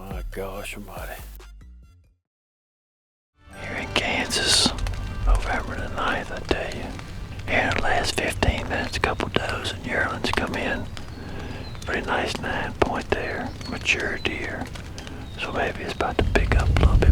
My gosh almighty. Here in Kansas, November the 9th, I tell you. Here in the last 15 minutes, a couple dozen yearlings come in. Pretty nice 9-point there, mature deer. So maybe it's about to pick up a little bit.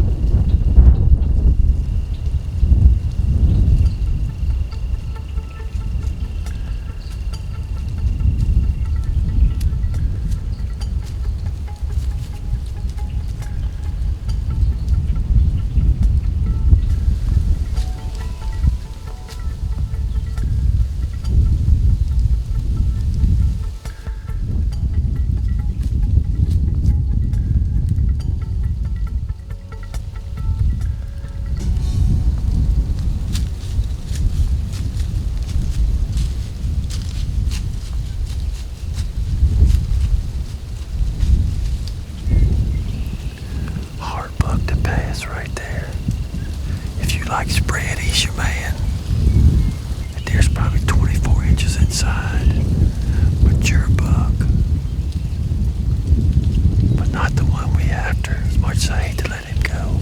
Right there. If you like spread, he's your man. The deer's probably 24 inches inside. Mature buck. But not the one we after, as much as I hate to let him go.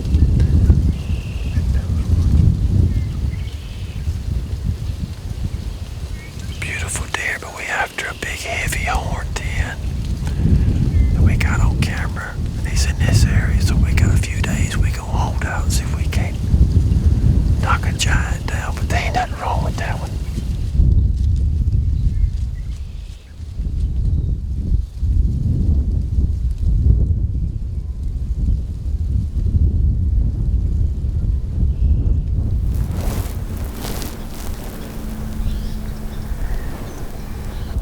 Beautiful deer, but we after a big heavy horn then. That we got on camera. And he's in this area, so we got a few days we gonna hold out and see if we can't knock a giant down, but there ain't nothing wrong with that one.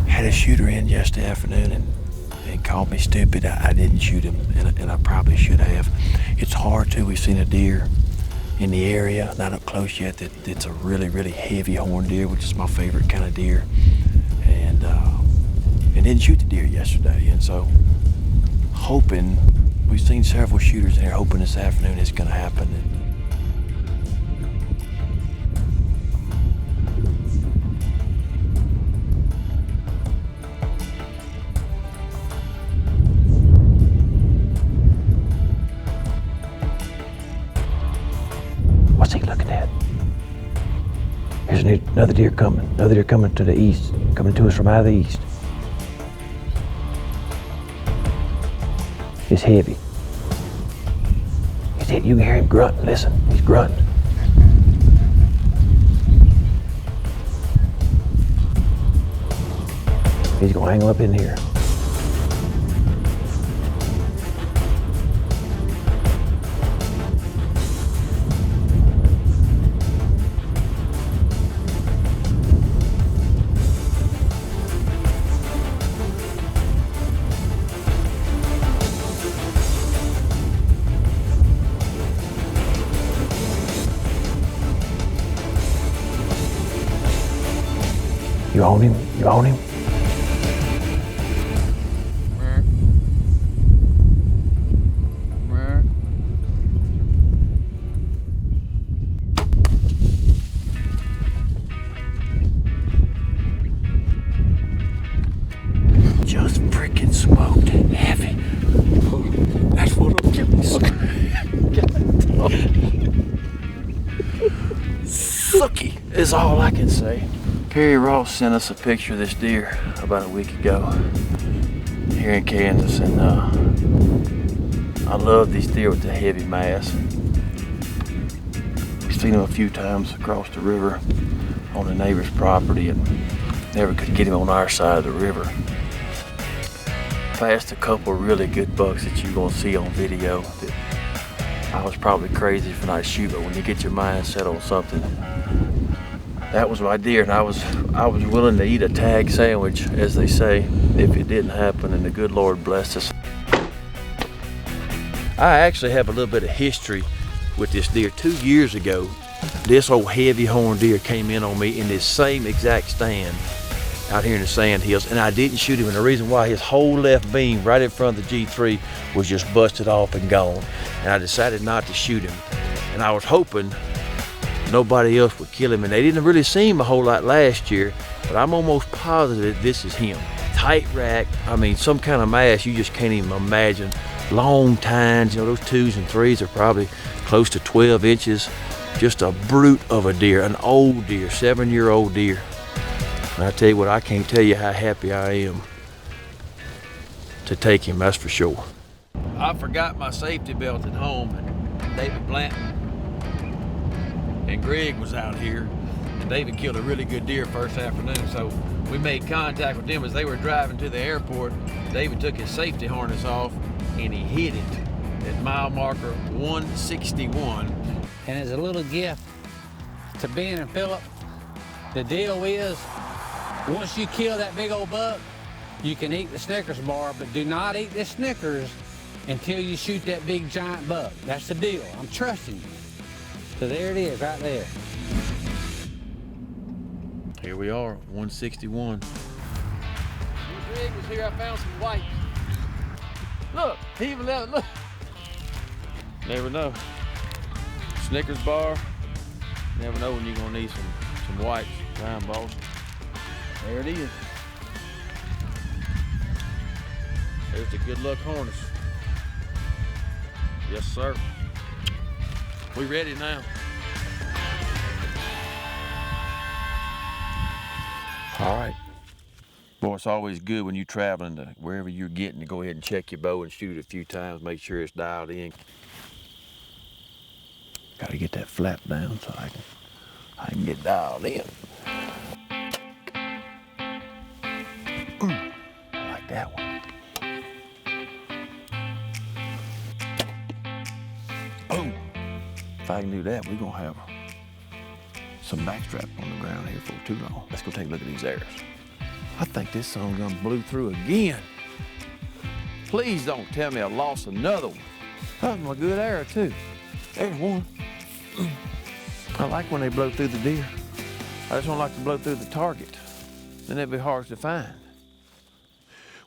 Had a shooter in yesterday afternoon and called me stupid. I didn't shoot him, and I probably should have. It's hard to. We've seen a deer in the area, not up close yet, that's a really, really heavy horn deer, which is my favorite kind of deer. And didn't shoot the deer yesterday, and so hoping, we've seen several shooters there, hoping this afternoon it's gonna happen. What's he looking at? Here's another deer coming. Another deer coming to the east. Coming to us from out of the east. It's heavy. He's heavy. You can hear him grunting. Listen, he's grunting. He's gonna hang up in here. You own him? You own him? Just freaking smoked heavy. That's what I'm getting. Sucky is all I can say. Perry Ross sent us a picture of this deer about a week ago here in Kansas, and I love these deer with the heavy mass. We've seen him a few times across the river on the neighbor's property and never could get him on our side of the river. Passed a couple really good bucks that you're gonna see on video that I was probably crazy for not shooting, but when you get your mind set on something, that was my deer, and I was willing to eat a tag sandwich, as they say, if it didn't happen, and the good Lord blessed us. I actually have a little bit of history with this deer. 2 years ago, this old heavy horn deer came in on me in this same exact stand out here in the sand hills, and I didn't shoot him, and the reason why, his whole left beam right in front of the G3 was just busted off and gone, and I decided not to shoot him. And I was hoping nobody else would kill him, and they didn't really see him a whole lot last year, but I'm almost positive this is him. Tight rack, I mean, some kind of mass you just can't even imagine long tines. You know, those 2s and 3s are probably close to 12 inches. Just a brute of a deer, an old deer, 7-year-old deer. And I tell you what, I can't tell you how happy I am to take him, that's for sure. I forgot my safety belt at home, and David Blanton and Greg was out here, and David killed a really good deer first afternoon, so we made contact with them as they were driving to the airport. David took his safety harness off, and he hit it at mile marker 161. And as a little gift to Ben and Philip, the deal is, once you kill that big old buck, you can eat the Snickers bar, but do not eat the Snickers until you shoot that big giant buck. That's the deal. I'm trusting you. So there it is, right there. Here we are, 161. When Greg was here, I found some whites. Look, he even let it look. Never know. Snickers bar. Never know when you're gonna need some whites, giant balls. There it is. There's the good luck harness. Yes, sir. We ready now. All right. Boy, it's always good when you're traveling to wherever you're getting to go ahead and check your bow and shoot it a few times, make sure it's dialed in. Got to get that flap down so I can get dialed in. I like that one. Boom. If I can do that, we're gonna have some backstrap on the ground here for too long. Let's go take a look at these arrows. I think this son gonna blew through again. Please don't tell me I lost another one. That was a good arrow too. There's one. I like when they blow through the deer. I just don't like to blow through the target. Then it'd be hard to find.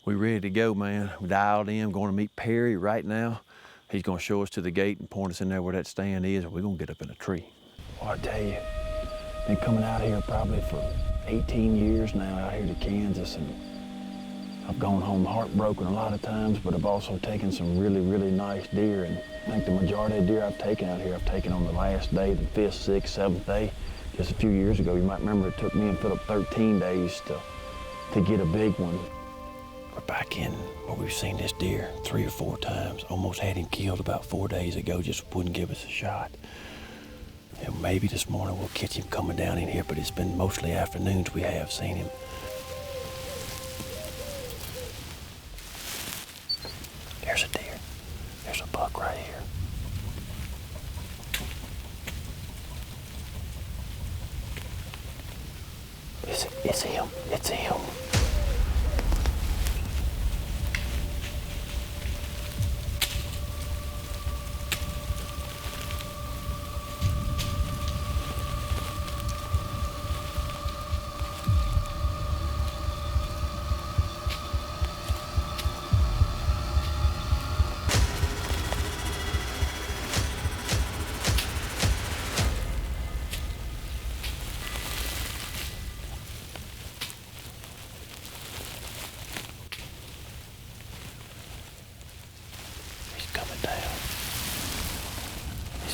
We ready to go, man. We dialed in, going to meet Perry right now. He's gonna show us to the gate and point us in there where that stand is, and we're gonna get up in a tree. Well, I tell you, been coming out here probably for 18 years now out here to Kansas, and I've gone home heartbroken a lot of times, but I've also taken some really, really nice deer, and I think the majority of deer I've taken out here, I've taken on the last day, the 5th, 6th, 7th day. Just a few years ago, you might remember it took me and Philip 13 days to get a big one. We're back in where we've seen this deer 3 or 4 times. Almost had him killed about 4 days ago, just wouldn't give us a shot. And maybe this morning we'll catch him coming down in here, but it's been mostly afternoons we have seen him. There's a deer. There's a buck right here. It's him. It's him.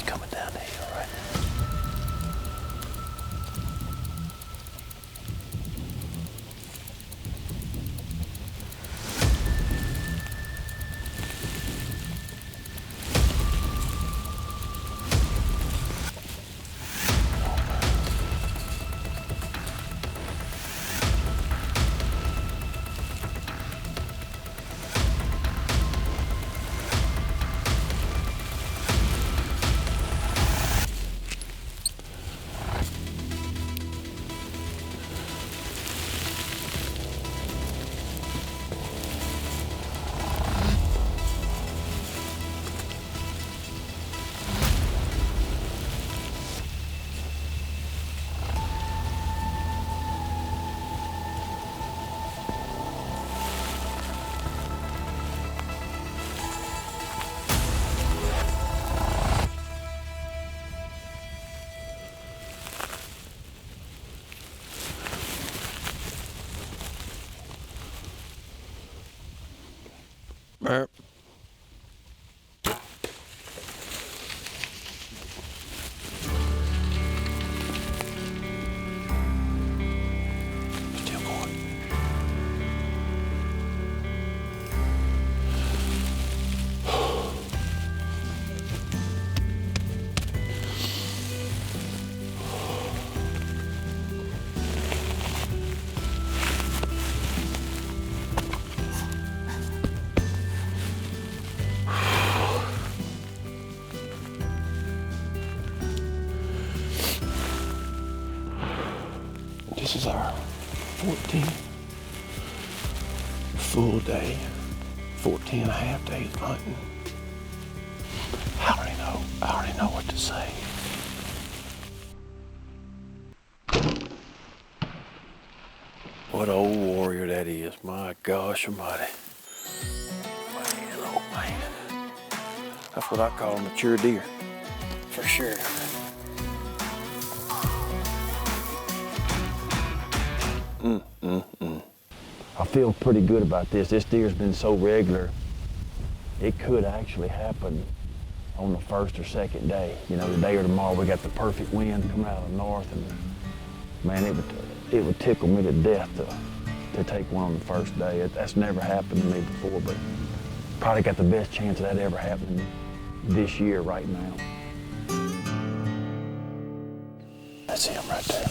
Coming down the hill right now. This is our 14th full day, 14 and a half days of hunting. I already know what to say. What an old warrior that is, my gosh almighty. Man, oh man. That's what I call a mature deer, for sure. I feel pretty good about this. This deer's been so regular, it could actually happen on the first or second day. You know, today or tomorrow we got the perfect wind coming out of the north, and man, it would tickle me to death to take one on the first day. That's never happened to me before, but probably got the best chance of that ever happening this year right now. That's him right there.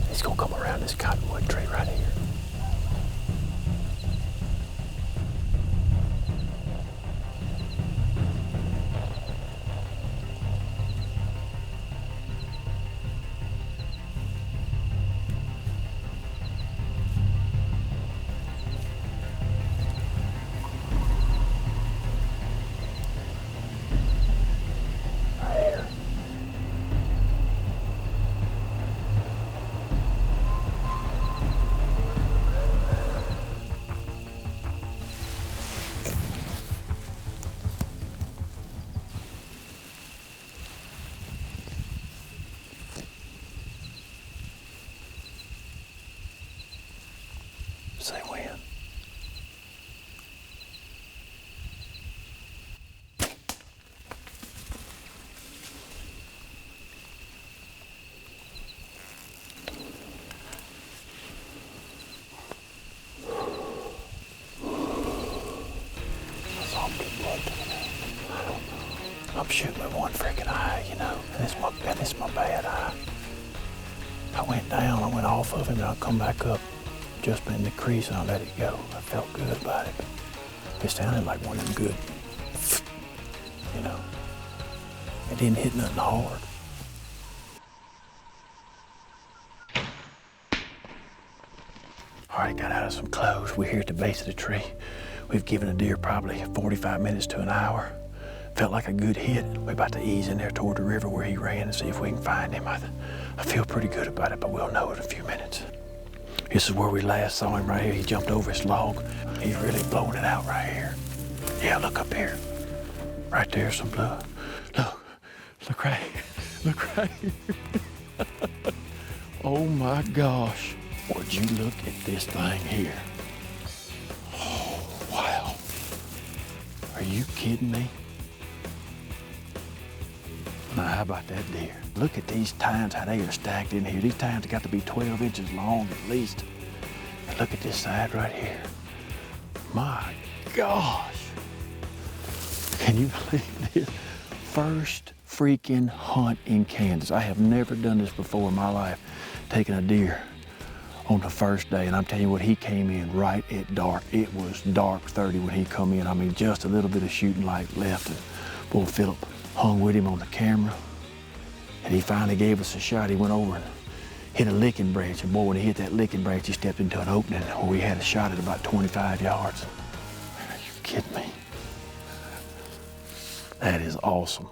He's gonna come around this cottonwood tree right here. Say when. That's all good blood coming out. I'm shooting with one freaking eye, you know, and it's my bad eye. I went down, I went off of him, and I'll come back up. Just in the crease and I let it go. I felt good about it. It sounded like one of them good, you know. It didn't hit nothing hard. All right, got out of some clothes. We're here at the base of the tree. We've given a deer probably 45 minutes to an hour. Felt like a good hit. We're about to ease in there toward the river where he ran and see if we can find him. I feel pretty good about it, but we'll know in a few minutes. This is where we last saw him right here. He jumped over his log. He's really blowing it out right here. Yeah, look up here. Right there's some blood. Look right here. Look right here. Oh my gosh. Would you look at this thing here? Oh, wow. Are you kidding me? Now, how about that deer? Look at these tines, how they are stacked in here. These tines have got to be 12 inches long at least. And look at this side right here. My gosh. Can you believe this? First freaking hunt in Kansas. I have never done this before in my life, taking a deer on the first day. And I'm telling you what, he came in right at dark. It was dark 30 when he come in. I mean, just a little bit of shooting light left. And boy, Philip hung with him on the camera, and he finally gave us a shot. He went over and hit a licking branch, and boy, when he hit that licking branch, he stepped into an opening where we had a shot at about 25 yards. Are you kidding me? That is awesome.